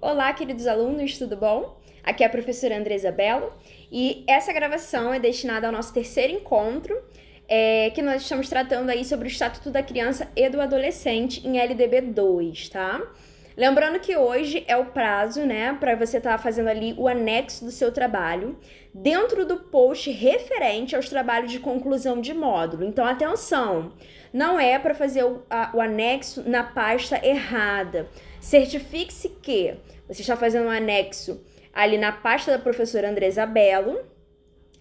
Olá, queridos alunos, tudo bom? Aqui é a professora Andresa Bello e essa gravação é destinada ao nosso terceiro encontro, que nós estamos tratando aí sobre o Estatuto da Criança e do Adolescente em LDB 2, tá? Lembrando que hoje é o prazo, né, para você estar fazendo ali o anexo do seu trabalho dentro do post referente aos trabalhos de conclusão de módulo. Então, atenção, não é para fazer o anexo na pasta errada. Certifique-se que você está fazendo um anexo ali na pasta da professora Andresa Bello,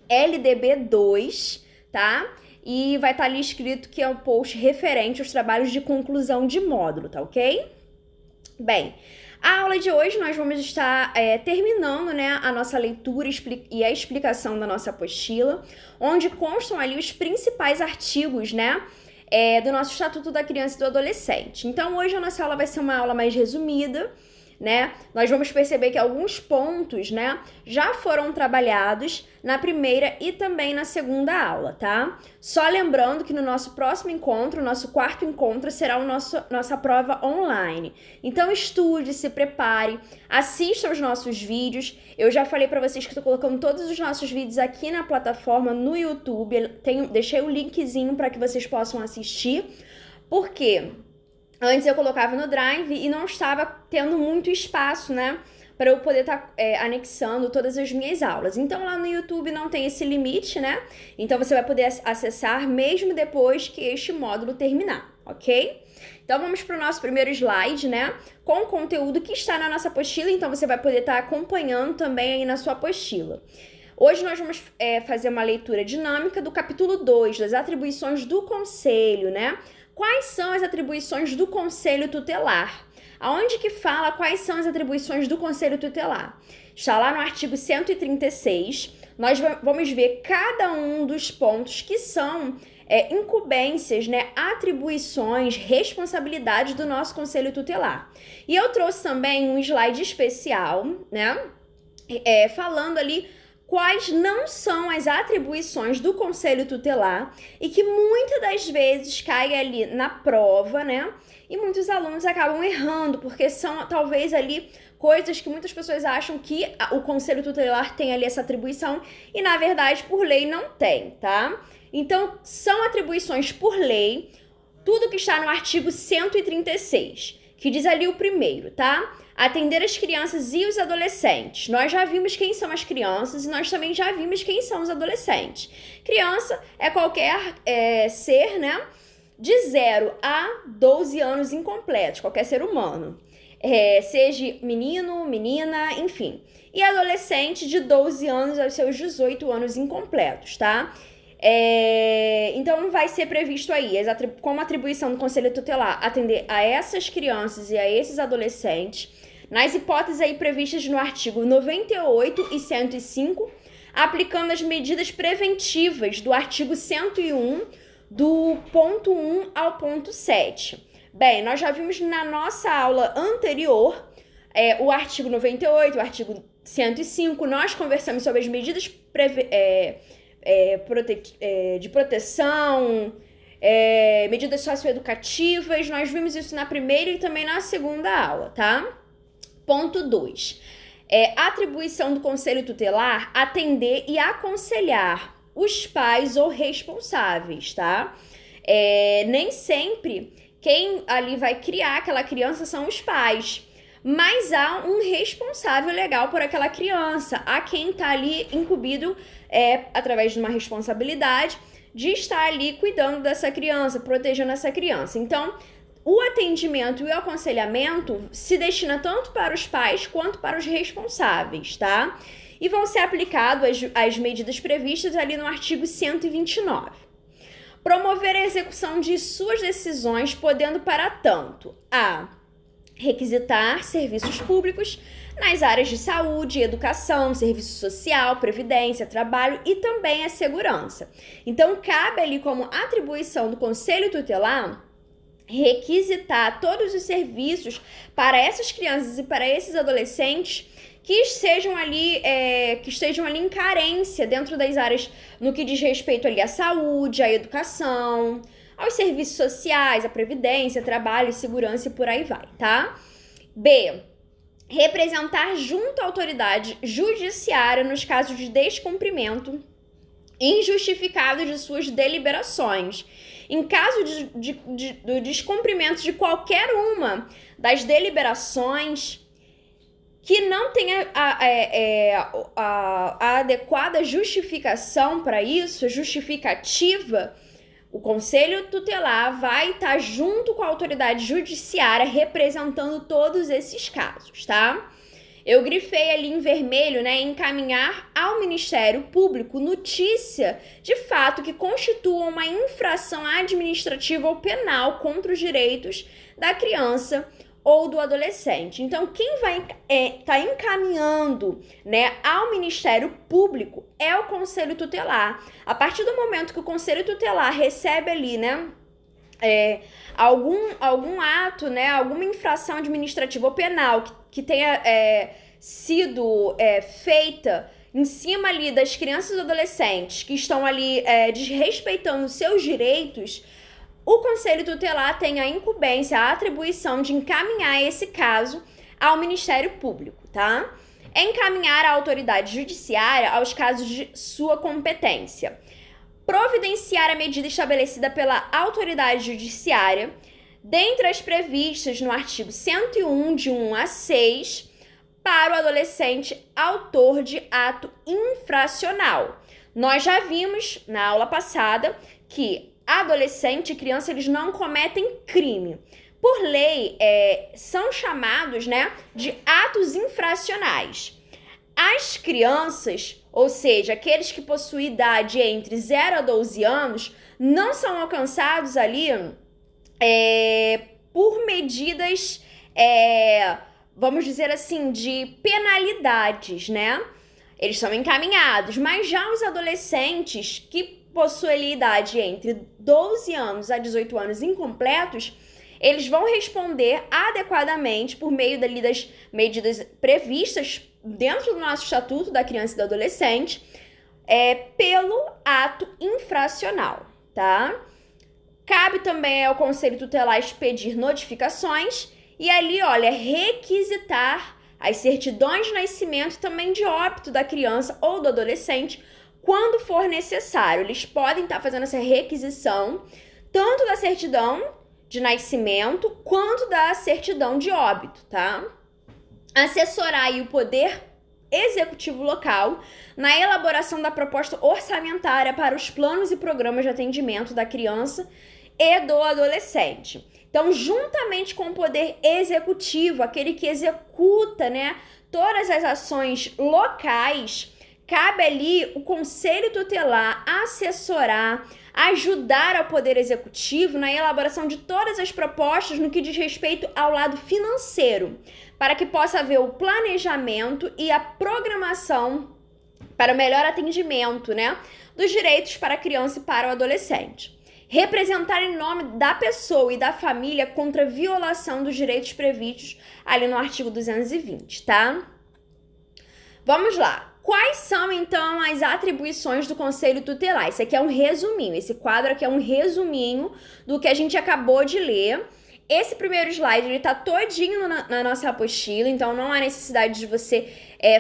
LDB 2, tá? E vai estar ali escrito que é o post referente aos trabalhos de conclusão de módulo, tá ok? Bem, a aula de hoje nós vamos estar terminando, né, a nossa leitura e a explicação da nossa apostila, onde constam ali os principais artigos, né, do nosso Estatuto da Criança e do Adolescente. Então, hoje a nossa aula vai ser uma aula mais resumida, né? Nós vamos perceber que alguns pontos, né, já foram trabalhados na primeira e também na segunda aula, tá? Só lembrando que no nosso próximo encontro, nosso quarto encontro, será nossa prova online. Então estude, se prepare, assista os nossos vídeos. Eu já falei para vocês que estou colocando todos os nossos vídeos aqui na plataforma no YouTube. Deixei o linkzinho para que vocês possam assistir. Por quê? Antes eu colocava no Drive e não estava tendo muito espaço, né, para eu poder estar anexando todas as minhas aulas. Então lá no YouTube não tem esse limite, né? Então você vai poder acessar mesmo depois que este módulo terminar, ok? Então vamos para o nosso primeiro slide, né, com o conteúdo que está na nossa apostila. Então você vai poder estar acompanhando também aí na sua apostila. Hoje nós vamos fazer uma leitura dinâmica do capítulo 2, das atribuições do Conselho, né? Quais são as atribuições do Conselho Tutelar? Aonde que fala quais são as atribuições do Conselho Tutelar? Está lá no artigo 136. Nós vamos ver cada um dos pontos que são incumbências, né, atribuições, responsabilidades do nosso Conselho Tutelar. E eu trouxe também um slide especial, né, falando ali quais não são as atribuições do Conselho Tutelar e que muitas das vezes caem ali na prova, né? E muitos alunos acabam errando, porque são talvez ali coisas que muitas pessoas acham que o Conselho Tutelar tem ali essa atribuição e, na verdade, por lei não tem, tá? Então, são atribuições por lei, tudo que está no artigo 136, que diz ali o primeiro, tá? Atender as crianças e os adolescentes. Nós já vimos quem são as crianças e nós também já vimos quem são os adolescentes. Criança é qualquer ser, né, de 0 a 12 anos incompletos, qualquer ser humano. Seja menino, menina, enfim. E adolescente de 12 anos aos seus 18 anos incompletos, tá? Então vai ser previsto aí, como atribuição do Conselho Tutelar, atender a essas crianças e a esses adolescentes, nas hipóteses aí previstas no artigo 98 e 105, aplicando as medidas preventivas do artigo 101, do ponto 1 ao ponto 7. Bem, nós já vimos na nossa aula anterior o artigo 98, o artigo 105, nós conversamos sobre as medidas de proteção, medidas socioeducativas. Nós vimos isso na primeira e também na segunda aula, tá? Ponto 2. Atribuição do Conselho Tutelar atender e aconselhar os pais ou responsáveis, tá? Nem sempre quem ali vai criar aquela criança são os pais, mas há um responsável legal por aquela criança, a quem tá ali incumbido através de uma responsabilidade de estar ali cuidando dessa criança, protegendo essa criança. Então, o atendimento e o aconselhamento se destina tanto para os pais quanto para os responsáveis, tá? E vão ser aplicadas as medidas previstas ali no artigo 129. Promover a execução de suas decisões, podendo para tanto requisitar serviços públicos nas áreas de saúde, educação, serviço social, previdência, trabalho e também a segurança. Então, cabe ali como atribuição do Conselho Tutelar requisitar todos os serviços para essas crianças e para esses adolescentes que estejam ali em carência dentro das áreas no que diz respeito ali à saúde, à educação, aos serviços sociais, à previdência, trabalho, segurança e por aí vai, tá? B. representar junto à autoridade judiciária nos casos de descumprimento injustificado de suas deliberações. Em caso do descumprimento de qualquer uma das deliberações que não tenha a adequada justificação para isso, justificativa, o Conselho Tutelar vai estar junto com a autoridade judiciária representando todos esses casos, tá? Eu grifei ali em vermelho, né, encaminhar ao Ministério Público notícia de fato que constitua uma infração administrativa ou penal contra os direitos da criança ou do adolescente. Então, quem vai tá encaminhando, né, ao Ministério Público é o Conselho Tutelar. A partir do momento que o Conselho Tutelar recebe ali, né, algum ato, né, alguma infração administrativa ou penal que tenha sido feita em cima ali das crianças e adolescentes que estão ali desrespeitando seus direitos, o Conselho Tutelar tem a incumbência, a atribuição de encaminhar esse caso ao Ministério Público, tá? Encaminhar a autoridade judiciária aos casos de sua competência. Providenciar a medida estabelecida pela autoridade judiciária, dentre as previstas no artigo 101, de 1 a 6, para o adolescente autor de ato infracional. Nós já vimos na aula passada que adolescente e criança, eles não cometem crime. Por lei, são chamados, né, de atos infracionais. As crianças, ou seja, aqueles que possuem idade entre 0 a 12 anos, não são alcançados ali por medidas, vamos dizer assim, de penalidades, né? Eles são encaminhados, mas já os adolescentes que possuem idade entre 12 anos a 18 anos incompletos, eles vão responder adequadamente por meio das medidas previstas dentro do nosso Estatuto da Criança e do Adolescente, pelo ato infracional, tá? Cabe também ao Conselho Tutelar expedir notificações e ali, olha, requisitar as certidões de nascimento e também de óbito da criança ou do adolescente quando for necessário. Eles podem estar fazendo essa requisição tanto da certidão de nascimento quanto da certidão de óbito, tá? Assessorar aí o Poder Executivo local na elaboração da proposta orçamentária para os planos e programas de atendimento da criança e do adolescente. Então, juntamente com o Poder Executivo, aquele que executa, né, todas as ações locais, cabe ali o Conselho Tutelar assessorar, ajudar ao Poder Executivo na elaboração de todas as propostas no que diz respeito ao lado financeiro, para que possa haver o planejamento e a programação para o melhor atendimento, né, dos direitos para a criança e para o adolescente. Representar em nome da pessoa e da família contra a violação dos direitos previstos ali no artigo 220, tá? Vamos lá. Quais são, então, as atribuições do Conselho Tutelar? Esse aqui é um resuminho, esse quadro aqui é um resuminho do que a gente acabou de ler. Esse primeiro slide, ele tá todinho na nossa apostila, então não há necessidade de você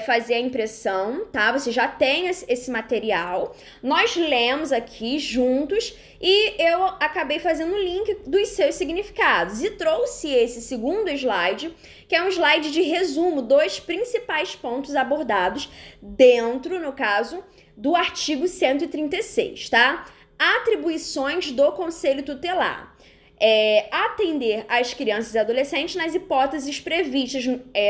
fazer a impressão, tá? Você já tem esse material. Nós lemos aqui juntos e eu acabei fazendo o link dos seus significados. E trouxe esse segundo slide, que é um slide de resumo, 2 principais pontos abordados dentro, no caso, do artigo 136, tá? Atribuições do Conselho Tutelar. Atender as crianças e adolescentes nas hipóteses previstas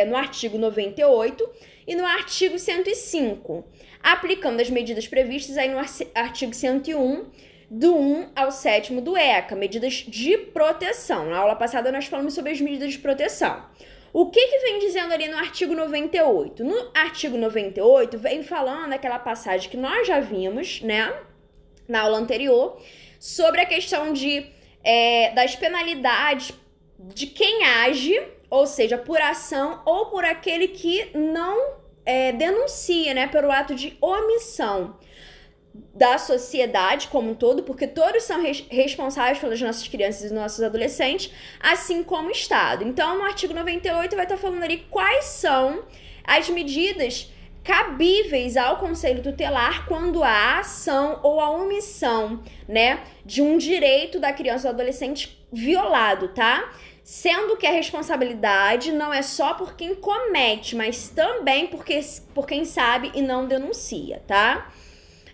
no artigo 98 e no artigo 105, aplicando as medidas previstas aí no artigo 101, do 1 ao 7º do ECA, medidas de proteção. Na aula passada nós falamos sobre as medidas de proteção. O que vem dizendo ali no artigo 98? No artigo 98 vem falando aquela passagem que nós já vimos, né, na aula anterior, sobre a questão das penalidades de quem age, ou seja, por ação ou por aquele que não denuncia, né, pelo ato de omissão. da sociedade como um todo, porque todos são responsáveis pelas nossas crianças e nossos adolescentes, assim como o Estado. Então, no artigo 98 vai estar falando ali quais são as medidas cabíveis ao Conselho Tutelar quando há ação ou a omissão, né, de um direito da criança ou adolescente violado, tá? Sendo que a responsabilidade não é só por quem comete, mas também por quem sabe e não denuncia, tá?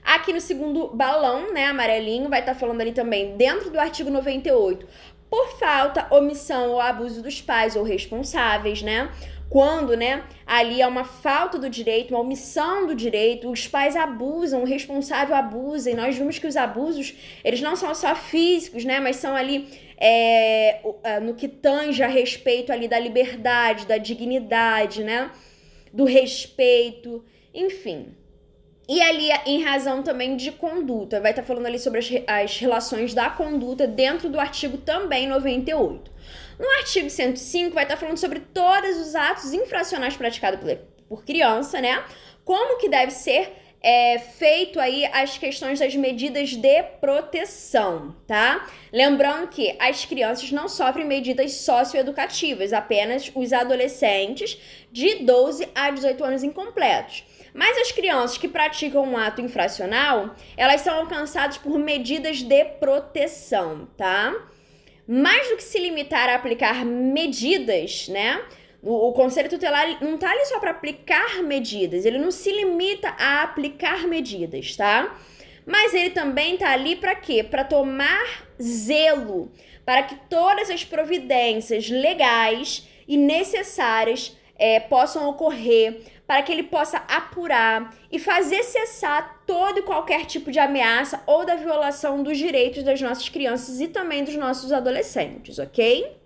Aqui no segundo balão, né, amarelinho, vai estar falando ali também, dentro do artigo 98, por falta, omissão ou abuso dos pais ou responsáveis, né? Quando, né, ali é uma falta do direito, uma omissão do direito, os pais abusam, o responsável abusa, e nós vimos que os abusos, eles não são só físicos, né, mas são ali no que tange a respeito ali da liberdade, da dignidade, né, do respeito, enfim. E ali, em razão também de conduta, vai estar falando ali sobre as relações da conduta dentro do artigo também 98. No artigo 105, vai estar falando sobre todos os atos infracionais praticados por criança, né? Como que deve ser feito aí as questões das medidas de proteção, tá? Lembrando que as crianças não sofrem medidas socioeducativas, apenas os adolescentes de 12 a 18 anos incompletos. Mas as crianças que praticam um ato infracional, elas são alcançadas por medidas de proteção, tá? Mais do que se limitar a aplicar medidas, né? O Conselho Tutelar não tá ali só para aplicar medidas, ele não se limita a aplicar medidas, tá? Mas ele também tá ali para quê? Para tomar zelo, para que todas as providências legais e necessárias possam ocorrer, para que ele possa apurar e fazer cessar todo e qualquer tipo de ameaça ou da violação dos direitos das nossas crianças e também dos nossos adolescentes, ok?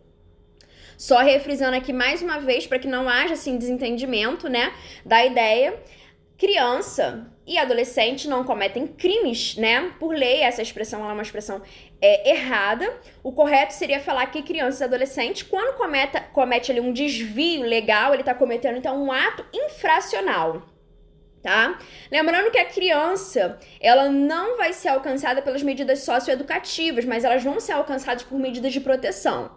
Só refrisando aqui mais uma vez, para que não haja, assim, desentendimento, né, da ideia. Criança e adolescente não cometem crimes, né? Por lei, essa expressão ela é uma expressão errada. O correto seria falar que criança e adolescente, quando comete ali um desvio legal, ele tá cometendo, então, um ato infracional, tá? Lembrando que a criança, ela não vai ser alcançada pelas medidas socioeducativas, mas elas vão ser alcançadas por medidas de proteção.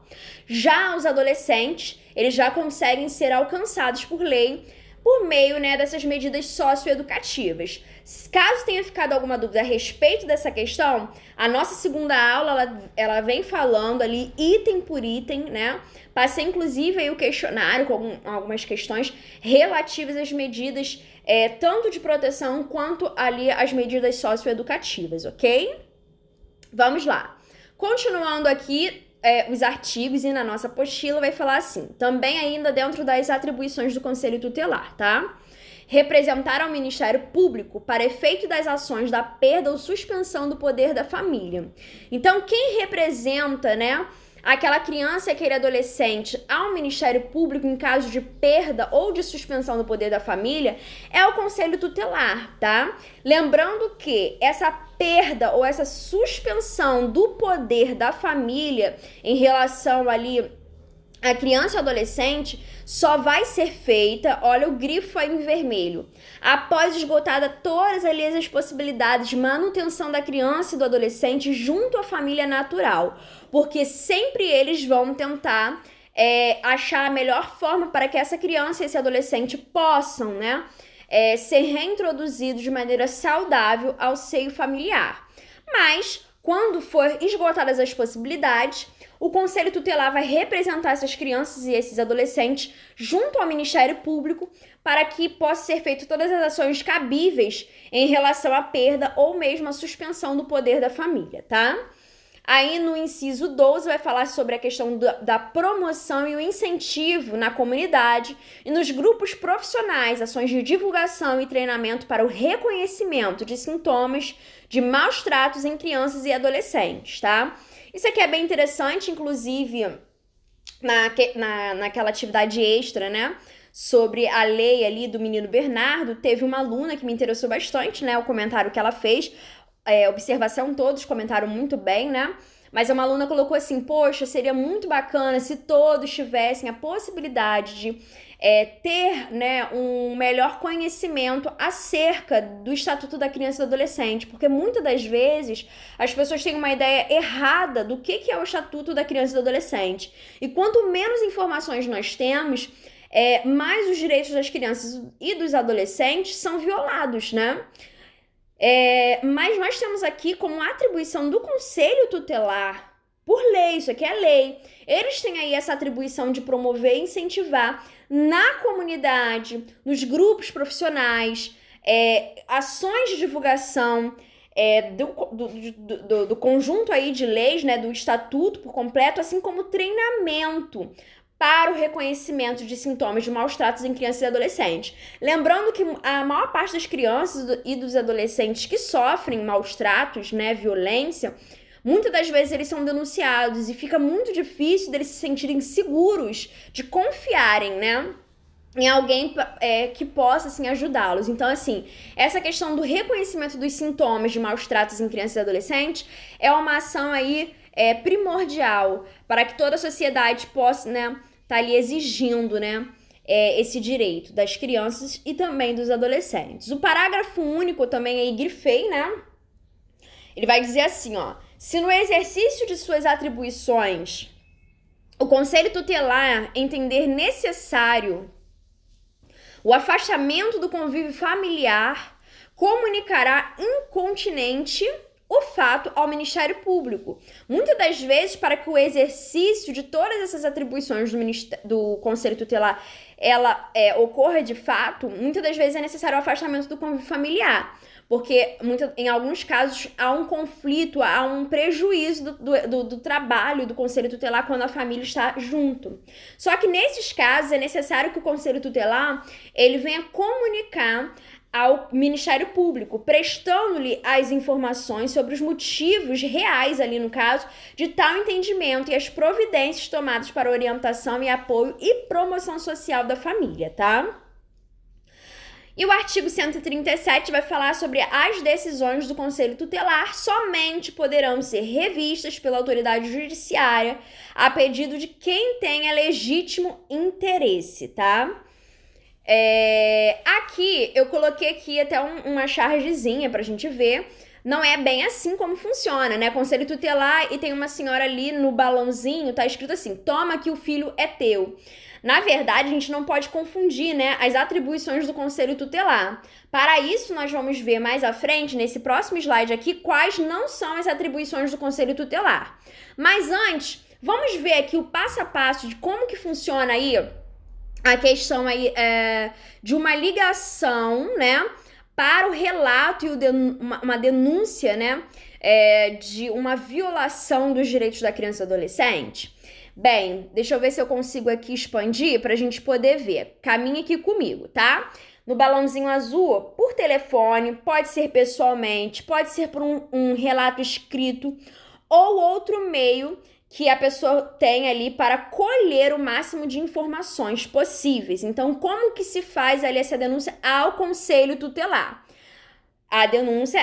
Já os adolescentes, eles já conseguem ser alcançados por lei por meio, né, dessas medidas socioeducativas. Caso tenha ficado alguma dúvida a respeito dessa questão, a nossa segunda aula, ela vem falando ali item por item, né? Passei, inclusive, aí o questionário com algumas questões relativas às medidas, tanto de proteção quanto ali as medidas socioeducativas, ok? Vamos lá. Continuando aqui, os artigos e na nossa apostila vai falar assim, também ainda dentro das atribuições do Conselho Tutelar, tá? Representar ao Ministério Público para efeito das ações da perda ou suspensão do poder da família. Então, quem representa, né, aquela criança e aquele adolescente ao Ministério Público em caso de perda ou de suspensão do poder da família é o Conselho Tutelar, tá? Lembrando que essa perda ou essa suspensão do poder da família em relação ali a criança e adolescente só vai ser feita, olha o grifo aí em vermelho, após esgotada todas ali as possibilidades de manutenção da criança e do adolescente junto à família natural, porque sempre eles vão tentar achar a melhor forma para que essa criança e esse adolescente possam, né, ser reintroduzidos de maneira saudável ao seio familiar. Mas, quando for esgotadas as possibilidades, o Conselho Tutelar vai representar essas crianças e esses adolescentes junto ao Ministério Público para que possa ser feito todas as ações cabíveis em relação à perda ou mesmo à suspensão do poder da família, tá? Aí no inciso 12 vai falar sobre a questão da promoção e o incentivo na comunidade e nos grupos profissionais, ações de divulgação e treinamento para o reconhecimento de sintomas de maus tratos em crianças e adolescentes, tá? Isso aqui é bem interessante, inclusive naquela atividade extra, né? Sobre a lei ali do menino Bernardo, teve uma aluna que me interessou bastante, né? O comentário que ela fez, observação, todos comentaram muito bem, né? Mas uma aluna colocou assim, poxa, seria muito bacana se todos tivessem a possibilidade de ter, né, um melhor conhecimento acerca do Estatuto da Criança e do Adolescente, porque muitas das vezes as pessoas têm uma ideia errada do que é o Estatuto da Criança e do Adolescente. E quanto menos informações nós temos, mais os direitos das crianças e dos adolescentes são violados, né? Mas nós temos aqui como atribuição do Conselho Tutelar, por lei, isso aqui é lei, eles têm aí essa atribuição de promover e incentivar na comunidade, nos grupos profissionais, ações de divulgação do conjunto aí de leis, né, do estatuto por completo, assim como treinamento para o reconhecimento de sintomas de maus tratos em crianças e adolescentes. Lembrando que a maior parte das crianças e dos adolescentes que sofrem maus tratos, né, violência, muitas das vezes eles são denunciados e fica muito difícil deles se sentirem seguros de confiarem, né, em alguém que possa, assim, ajudá-los. Então, assim, essa questão do reconhecimento dos sintomas de maus tratos em crianças e adolescentes é uma ação aí primordial para que toda a sociedade possa, né, tá ali exigindo, né, esse direito das crianças e também dos adolescentes. O parágrafo único também aí grifei, né? Ele vai dizer assim, ó: se no exercício de suas atribuições o Conselho Tutelar entender necessário o afastamento do convívio familiar, comunicará incontinenti o fato ao Ministério Público. Muitas das vezes, para que o exercício de todas essas atribuições do Conselho Tutelar ocorra de fato, muitas das vezes é necessário o afastamento do convívio familiar. Porque em alguns casos há um conflito, há um prejuízo do trabalho do Conselho Tutelar quando a família está junto. Só que nesses casos é necessário que o Conselho Tutelar ele venha comunicar ao Ministério Público, prestando-lhe as informações sobre os motivos reais ali no caso de tal entendimento e as providências tomadas para orientação e apoio e promoção social da família, tá? E o artigo 137 vai falar sobre as decisões do Conselho Tutelar somente poderão ser revistas pela autoridade judiciária a pedido de quem tenha legítimo interesse, tá? Aqui, eu coloquei aqui até uma chargezinha pra gente ver. Não é bem assim como funciona, né? Conselho Tutelar e tem uma senhora ali no balãozinho, tá escrito assim: toma que o filho é teu. Na verdade, a gente não pode confundir, né, as atribuições do Conselho Tutelar. Para isso, nós vamos ver mais à frente, nesse próximo slide aqui, quais não são as atribuições do Conselho Tutelar. Mas antes, vamos ver aqui o passo a passo de como que funciona aí a questão aí de uma ligação, né, para o relato e uma denúncia, né, de uma violação dos direitos da criança e adolescente. Bem, deixa eu ver se eu consigo aqui expandir pra gente poder ver. Caminha aqui comigo, tá? No balãozinho azul, por telefone, pode ser pessoalmente, pode ser por um relato escrito ou outro meio que a pessoa tem ali para colher o máximo de informações possíveis. Então, como que se faz ali essa denúncia ao Conselho Tutelar? A denúncia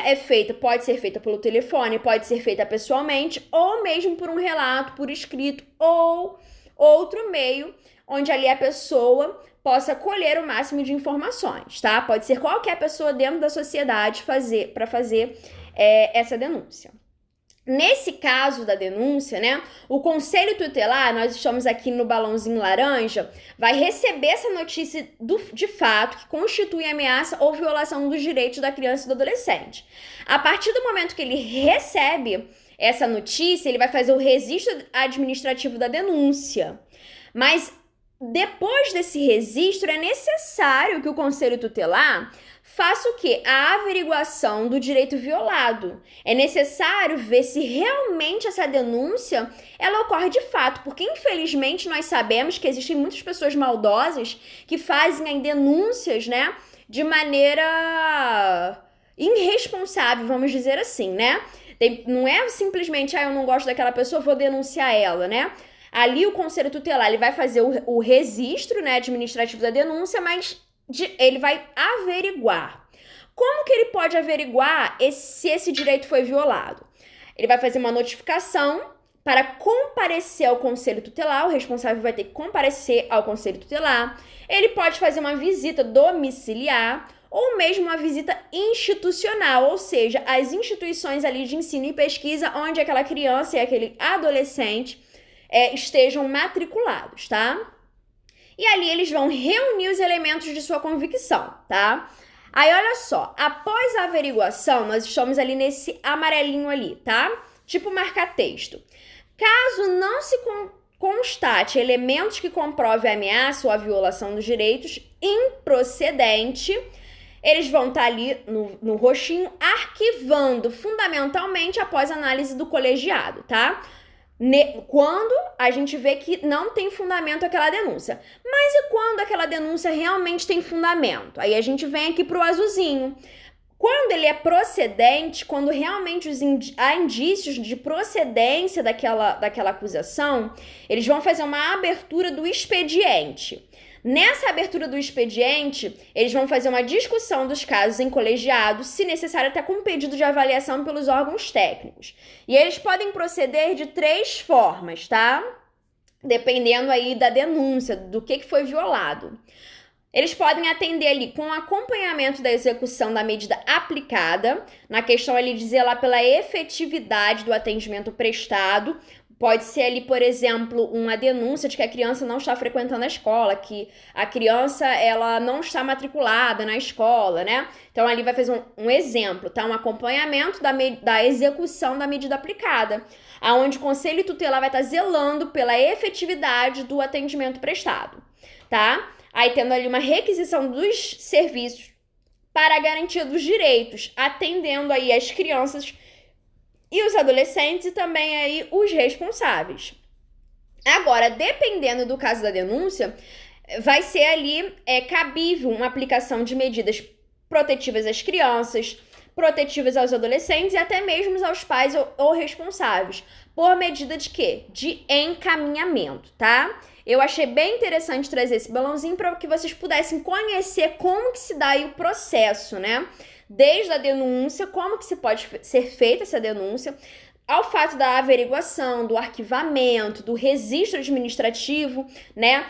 pode ser feita pelo telefone, pode ser feita pessoalmente, ou mesmo por um relato, por escrito, ou outro meio, onde ali a pessoa possa colher o máximo de informações, tá? Pode ser qualquer pessoa dentro da sociedade para fazer essa denúncia. Nesse caso da denúncia, né, o Conselho Tutelar, nós estamos aqui no balãozinho laranja, vai receber essa notícia de fato que constitui ameaça ou violação dos direitos da criança e do adolescente. A partir do momento que ele recebe essa notícia, ele vai fazer o registro administrativo da denúncia. Mas depois desse registro, é necessário que o Conselho Tutelar faça o quê? A averiguação do direito violado. É necessário ver se realmente essa denúncia ela ocorre de fato, porque infelizmente nós sabemos que existem muitas pessoas maldosas que fazem denúncias, né, de maneira irresponsável, vamos dizer assim, né? Não é simplesmente, eu não gosto daquela pessoa, vou denunciar ela, né? Ali o Conselho Tutelar ele vai fazer o registro, né, administrativo da denúncia, mas ele vai averiguar. Como que ele pode averiguar se esse direito foi violado? Ele vai fazer uma notificação para comparecer ao conselho tutelar, o responsável vai ter que comparecer ao conselho tutelar. Ele pode fazer uma visita domiciliar ou mesmo uma visita institucional, ou seja, as instituições ali de ensino e pesquisa onde aquela criança e aquele adolescente estejam matriculados, tá? E ali eles vão reunir os elementos de sua convicção, tá? Aí, olha só, após a averiguação, nós estamos ali nesse amarelinho ali, tá? Tipo marca-texto. Caso não se constate elementos que comprovem a ameaça ou a violação dos direitos improcedente, eles vão estar ali no roxinho arquivando fundamentalmente após análise do colegiado, tá? Quando a gente vê que não tem fundamento aquela denúncia. Mas e quando aquela denúncia realmente tem fundamento? Aí a gente vem aqui pro azulzinho. Quando ele é procedente, quando realmente há indícios de procedência daquela acusação, eles vão fazer uma abertura do expediente. Nessa abertura do expediente, eles vão fazer uma discussão dos casos em colegiado, se necessário até com pedido de avaliação pelos órgãos técnicos. E eles podem proceder de 3 formas, tá? Dependendo aí da denúncia, do que foi violado. Eles podem atender ali com acompanhamento da execução da medida aplicada, na questão ali de zelar pela efetividade do atendimento prestado. Pode ser ali, por exemplo, uma denúncia de que a criança não está frequentando a escola, que a criança ela não está matriculada na escola, né? Então ali vai fazer um exemplo, tá? Um acompanhamento da execução da medida aplicada, aonde o Conselho Tutelar vai estar zelando pela efetividade do atendimento prestado, tá? Aí tendo ali uma requisição dos serviços para a garantia dos direitos, atendendo aí as crianças e os adolescentes e também aí os responsáveis. Agora, dependendo do caso da denúncia, vai ser ali cabível uma aplicação de medidas protetivas às crianças, protetivas aos adolescentes e até mesmo aos pais ou responsáveis, por medida de quê? De encaminhamento, tá? Eu achei bem interessante trazer esse balãozinho para que vocês pudessem conhecer como que se dá aí o processo, né? Desde a denúncia, como que se pode ser feita essa denúncia, ao fato da averiguação, do arquivamento, do registro administrativo, né?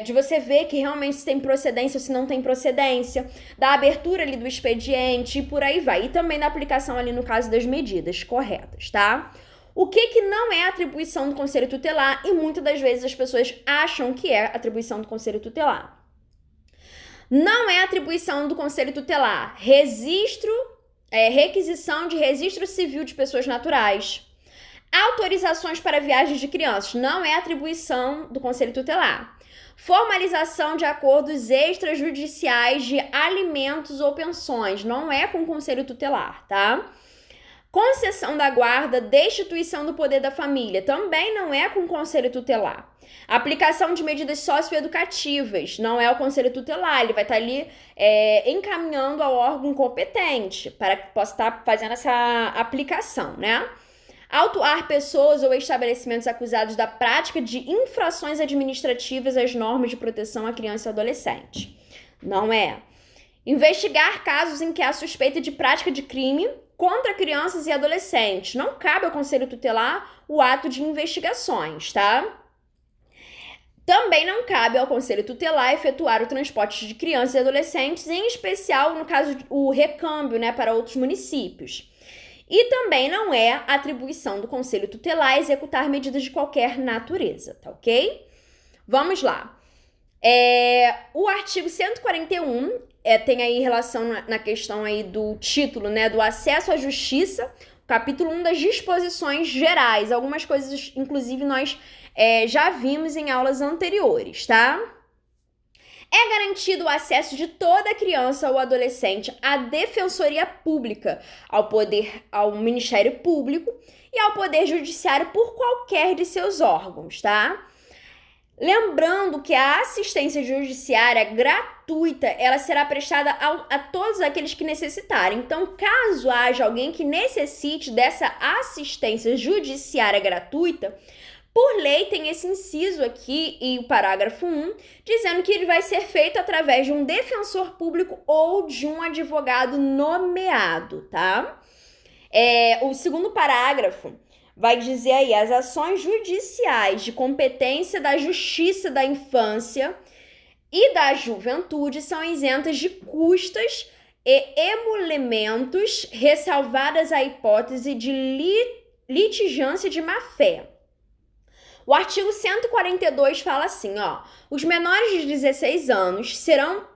De você ver que realmente se tem procedência ou se não tem procedência, da abertura ali do expediente e por aí vai. E também da aplicação ali no caso das medidas corretas, tá? O que não é atribuição do Conselho Tutelar e muitas das vezes as pessoas acham que é atribuição do Conselho Tutelar. Não é atribuição do Conselho Tutelar requisição de registro civil de pessoas naturais. Autorizações para viagens de crianças, não é atribuição do Conselho Tutelar. Formalização de acordos extrajudiciais de alimentos ou pensões, não é com o Conselho Tutelar, tá? Concessão da guarda, destituição do poder da família, também não é com o Conselho Tutelar. Aplicação de medidas socioeducativas, não é o Conselho Tutelar, ele vai estar ali encaminhando ao órgão competente para que possa estar fazendo essa aplicação, né? Autuar pessoas ou estabelecimentos acusados da prática de infrações administrativas às normas de proteção à criança e adolescente. Não é. Investigar casos em que há suspeita de prática de crime contra crianças e adolescentes. Não cabe ao Conselho Tutelar o ato de investigações, tá? Também não cabe ao Conselho Tutelar efetuar o transporte de crianças e adolescentes, em especial, no caso, o recâmbio, né, para outros municípios. E também não é atribuição do Conselho Tutelar executar medidas de qualquer natureza, tá ok? Vamos lá. O artigo 141 tem aí relação na questão aí do título, né, do acesso à justiça, capítulo 1 das disposições gerais. Algumas coisas, inclusive, nós já vimos em aulas anteriores, tá? É garantido o acesso de toda criança ou adolescente à defensoria pública, ao Ministério Público e ao Poder Judiciário por qualquer de seus órgãos, tá? Lembrando que a assistência judiciária gratuita, ela será prestada a todos aqueles que necessitarem. Então, caso haja alguém que necessite dessa assistência judiciária gratuita, por lei tem esse inciso aqui e o parágrafo 1, dizendo que ele vai ser feito através de um defensor público ou de um advogado nomeado, tá? O segundo parágrafo vai dizer aí, as ações judiciais de competência da Justiça da Infância e da Juventude são isentas de custas e emolumentos, ressalvadas a hipótese de litigância de má-fé. O artigo 142 fala assim, os menores de 16 anos serão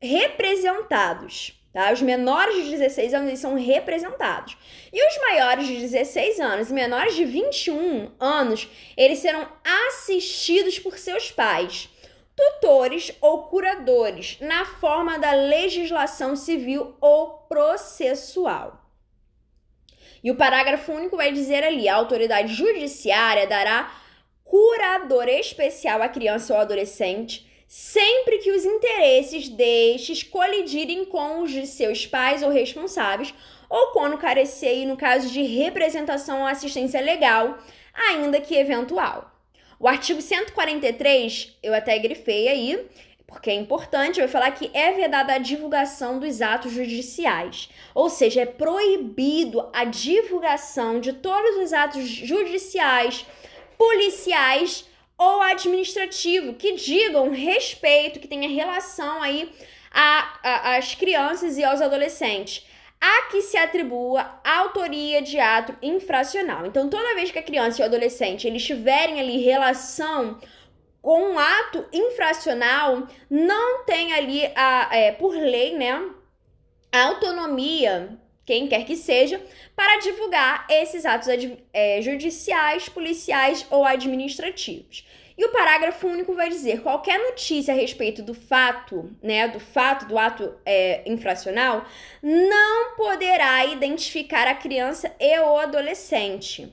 representados, tá? Os menores de 16 anos eles são representados. E os maiores de 16 anos e menores de 21 anos, eles serão assistidos por seus pais, tutores ou curadores, na forma da legislação civil ou processual. E o parágrafo único vai dizer ali, a autoridade judiciária dará curador especial à criança ou adolescente, sempre que os interesses destes colidirem com os de seus pais ou responsáveis, ou quando carecer no caso de representação ou assistência legal, ainda que eventual. O artigo 143, eu até grifei aí, porque é importante, vai falar que é vedada a divulgação dos atos judiciais. Ou seja, é proibido a divulgação de todos os atos judiciais, policiais ou administrativo que digam respeito, que tenha relação aí às crianças e aos adolescentes, a que se atribua a autoria de ato infracional. Então, toda vez que a criança e o adolescente eles tiverem ali relação com um ato infracional, não tem ali, por lei, né, a autonomia, quem quer que seja, para divulgar esses atos judiciais, policiais ou administrativos. E o parágrafo único vai dizer, qualquer notícia a respeito do fato, né, do ato infracional, não poderá identificar a criança e o adolescente.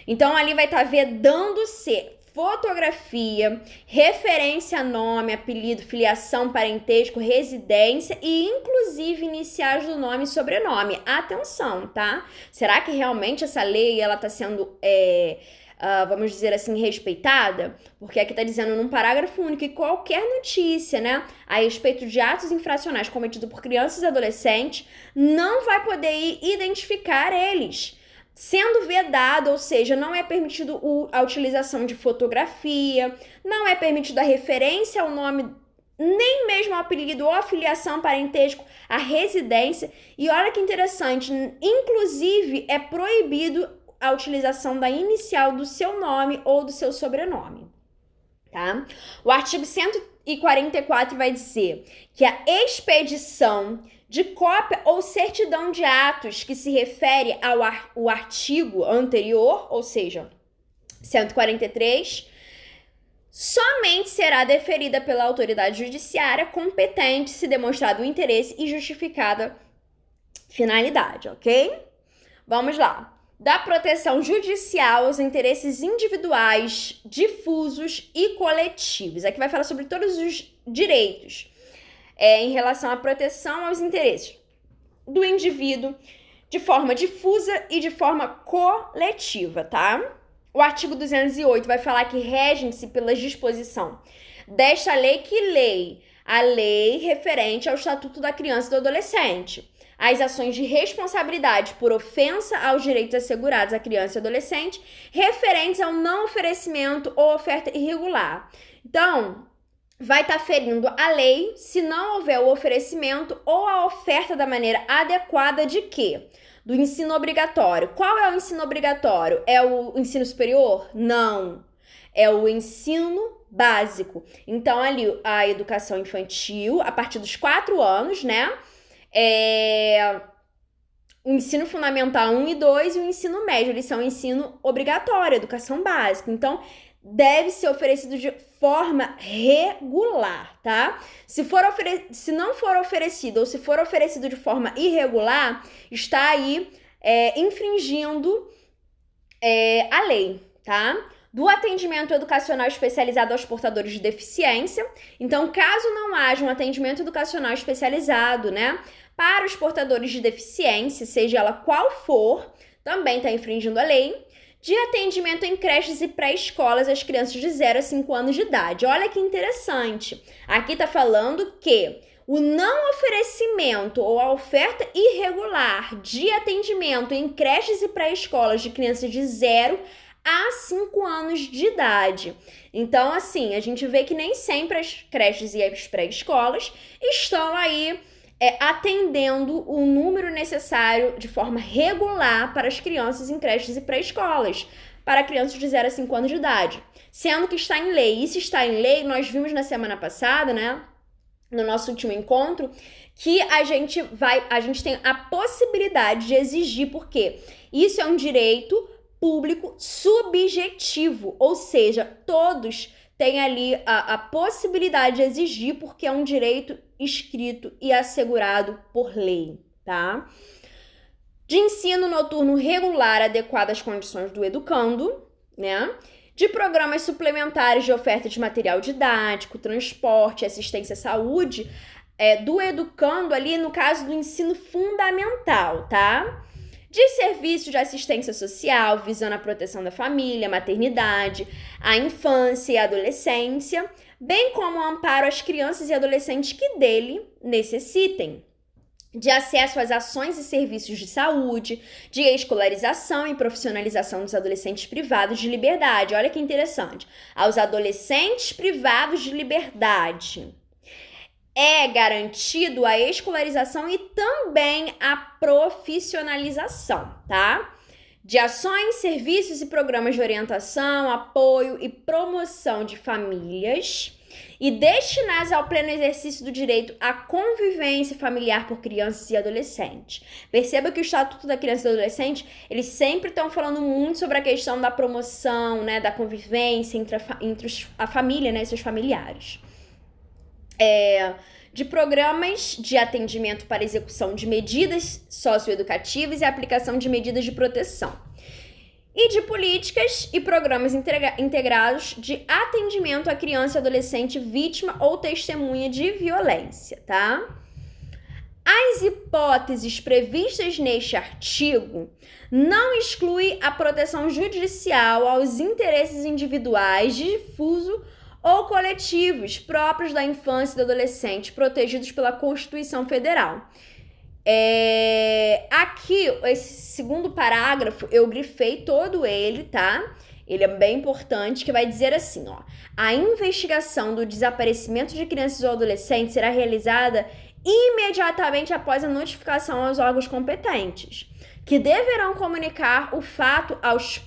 Então, ali vai estar vedando-se fotografia, referência a nome, apelido, filiação, parentesco, residência e inclusive iniciais do nome e sobrenome. Atenção, tá? Será que realmente essa lei ela está sendo, vamos dizer assim, respeitada? Porque aqui está dizendo num parágrafo único que qualquer notícia, né, a respeito de atos infracionais cometidos por crianças e adolescentes não vai poder identificar eles. Sendo vedado, ou seja, não é permitido a utilização de fotografia, não é permitido a referência ao nome, nem mesmo ao apelido ou a filiação, parentesco, a residência. E olha que interessante, inclusive é proibido a utilização da inicial do seu nome ou do seu sobrenome, tá? O artigo 144 vai dizer que a expedição de cópia ou certidão de atos que se refere ao artigo anterior, ou seja, 143, somente será deferida pela autoridade judiciária competente se demonstrado o interesse e justificada finalidade, ok? Vamos lá. Da proteção judicial aos interesses individuais, difusos e coletivos. Aqui vai falar sobre todos os direitos em relação à proteção aos interesses do indivíduo de forma difusa e de forma coletiva, tá? O artigo 208 vai falar que regem-se pela disposição desta lei a lei referente ao Estatuto da Criança e do Adolescente, as ações de responsabilidade por ofensa aos direitos assegurados à criança e adolescente referentes ao não oferecimento ou oferta irregular. Então, vai estar ferindo a lei se não houver o oferecimento ou a oferta da maneira adequada de quê? Do ensino obrigatório. Qual é o ensino obrigatório? É o ensino superior? Não. É o ensino básico. Então, ali, a educação infantil, a partir dos 4 anos, né? O ensino fundamental 1 e 2 e o ensino médio, eles são ensino obrigatório, educação básica. Então, deve ser oferecido de forma regular, tá? Se não for oferecido ou se for oferecido de forma irregular, está aí infringindo a lei, tá? Do atendimento educacional especializado aos portadores de deficiência. Então, caso não haja um atendimento educacional especializado, né, para os portadores de deficiência, seja ela qual for, também está infringindo a lei. De atendimento em creches e pré-escolas às crianças de 0 a 5 anos de idade. Olha que interessante. Aqui está falando que o não oferecimento ou a oferta irregular de atendimento em creches e pré-escolas de crianças de 0 a 5 anos de idade. Então, assim, a gente vê que nem sempre as creches e as pré-escolas estão aí atendendo o número necessário de forma regular para as crianças em creches e pré-escolas, para crianças de 0 a 5 anos de idade, sendo que está em lei. E se está em lei, nós vimos na semana passada, né, no nosso último encontro, que a gente tem a possibilidade de exigir, porque isso é um direito público subjetivo, ou seja, todos têm ali a possibilidade de exigir, porque é um direito escrito e assegurado por lei, tá? De ensino noturno regular adequado às condições do educando, né? De programas suplementares de oferta de material didático, transporte, assistência à saúde, do educando ali no caso do ensino fundamental, tá? De serviços de assistência social, visando a proteção da família, maternidade, a infância e a adolescência, bem como o amparo às crianças e adolescentes que dele necessitem. De acesso às ações e serviços de saúde, de escolarização e profissionalização dos adolescentes privados de liberdade. Olha que interessante. Aos adolescentes privados de liberdade é garantido a escolarização e também a profissionalização, tá? De ações, serviços e programas de orientação, apoio e promoção de famílias e destinados ao pleno exercício do direito à convivência familiar por crianças e adolescentes. Perceba que o Estatuto da Criança e do Adolescente, eles sempre estão falando muito sobre a questão da promoção, né, da convivência entre a família, né, e seus familiares. De programas de atendimento para execução de medidas socioeducativas e aplicação de medidas de proteção. E de políticas e programas integrados de atendimento à criança e adolescente vítima ou testemunha de violência, tá? As hipóteses previstas neste artigo não excluem a proteção judicial aos interesses individuais, difuso ou coletivos próprios da infância e do adolescente, protegidos pela Constituição Federal. Aqui, esse segundo parágrafo, eu grifei todo ele, tá? Ele é bem importante, que vai dizer assim, ó. A investigação do desaparecimento de crianças ou adolescentes será realizada imediatamente após a notificação aos órgãos competentes, que deverão comunicar o fato aos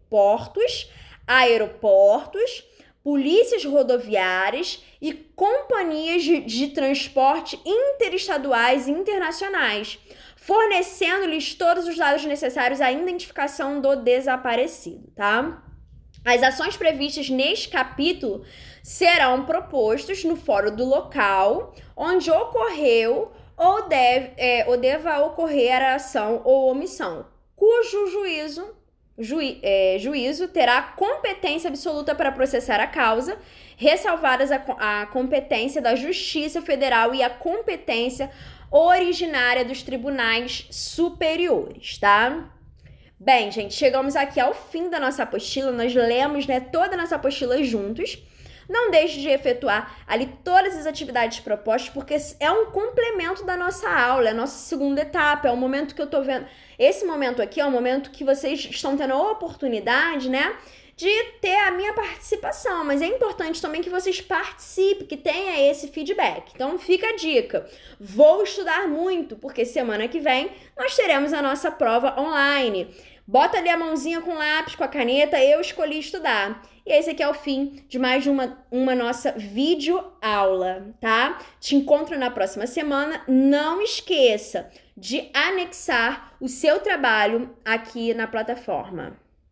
portos, aeroportos, polícias rodoviárias e companhias de transporte interestaduais e internacionais, fornecendo-lhes todos os dados necessários à identificação do desaparecido, tá? As ações previstas neste capítulo serão propostas no fórum do local onde ocorreu ou deva ocorrer a ação ou omissão, cujo juízo terá competência absoluta para processar a causa, ressalvadas a competência da Justiça Federal e a competência originária dos tribunais superiores, tá? Bem, gente, chegamos aqui ao fim da nossa apostila, nós lemos, né, toda a nossa apostila juntos. Não deixe de efetuar ali todas as atividades propostas, porque é um complemento da nossa aula, é a nossa segunda etapa, é o momento que eu tô vendo. Esse momento aqui é o momento que vocês estão tendo a oportunidade, né, de ter a minha participação, mas é importante também que vocês participem, que tenha esse feedback. Então fica a dica, vou estudar muito, porque semana que vem nós teremos a nossa prova online. Bota ali a mãozinha com o lápis, com a caneta, eu escolhi estudar. E esse aqui é o fim de mais uma nossa videoaula, tá? Te encontro na próxima semana. Não esqueça de anexar o seu trabalho aqui na plataforma.